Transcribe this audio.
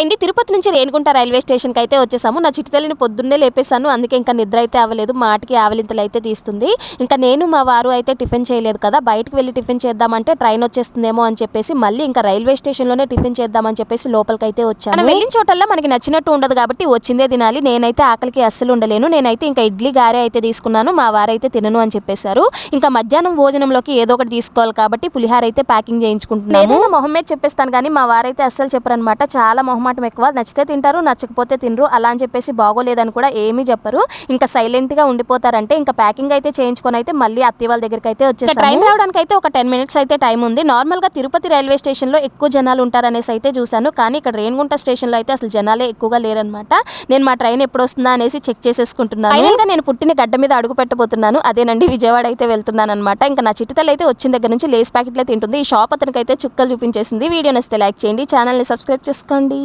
అండి తిరుపతి నుంచి రేణిగుంట రైల్వే స్టేషన్కి అయితే వచ్చేసాము. నా చిట్టి పొద్దున్నే లేపేశాను. అందుకే ఇంకా నిద్ర అయితే అవ్వలేదు. మాటికి ఆవలింతలు అయితే తీస్తుంది. ఇంకా నేను మా వారు అయితే టిఫిన్ చేయలేదు కదా, బయటకు వెళ్ళి టిఫిన్ చేద్దామంటే ట్రైన్ వచ్చేస్తుందేమో అని చెప్పేసి మళ్ళీ ఇంకా రైల్వే స్టేషన్లోనే టిఫిన్ చేద్దామని చెప్పేసి లోపలికి అయితే వచ్చాను. మనం వెళ్ళిన చోటల్లో మనకి నచ్చినట్టు ఉండదు కాబట్టి వచ్చిందే తినాలి. నేనైతే ఆకలికి అస్సలు ఉండలేను. నేనైతే ఇంకా ఇడ్లీ గారె అయితే తీసుకున్నాను. మా వారైతే తినను అని చెప్పేశారు. ఇంకా మధ్యాహ్నం భోజనంలోకి ఏదో ఒకటి తీసుకోవాలి కాబట్టి పులిహార అయితే ప్యాకింగ్ చేయించుకుంటున్నాను. మొహం మీద చెప్పేస్తాను కానీ మా వారైతే అస్సలు చెప్పరనమాట. చాలా మొహం ఎక్కువ, నచ్చితే తింటారు, నచ్చకపోతే తినరు. అలా అని చెప్పేసి బాగోలేదని కూడా ఏమీ చెప్పరు. ఇంకా సైలెంట్ గా ఉండిపోతారంటే ఇంకా ప్యాకింగ్ అయితే చేయించుకొని అయితే మళ్ళీ అత్తయ్య వాళ్ళ దగ్గరికి అయితే వచ్చేసాను. ట్రైన్ రావడానికి అయితే ఒక 10 minutes అయితే టైం ఉంది. నార్మల్ గా తిరుపతి రైల్వే స్టేషన్ లో ఎక్కువ జనాలు ఉంటారనేసి అయితే చూసాను. కానీ ఇక్కడ రేణిగుంట స్టేషన్ లో అయితే అసలు జనాలే ఎక్కువగా లేరనమాట. నేను మా ట్రైన్ ఎప్పుడు వస్తుందా అనేసి చెక్ చేసేసుకుంటున్నాను. ఫైనల్ గా నేను పుట్టిన గడ్డ మీద అడుగు పెట్టబోతున్నాను. అదేనండి విజయవాడ అయితే వెళ్తున్నాను అనమాట. ఇంకా నా చిట్టుతల్లి అయితే వచ్చిన దగ్గర నుంచి లేస్ ప్యాకెట్లే తింటుంది. ఈ షాప్ అతనికి అయితే చుక్కలు చూపించేసింది. వీడియో నచ్చితే లైక్ చేయండి, ఛానల్ ని సబ్స్క్రైబ్ చేసుకోండి.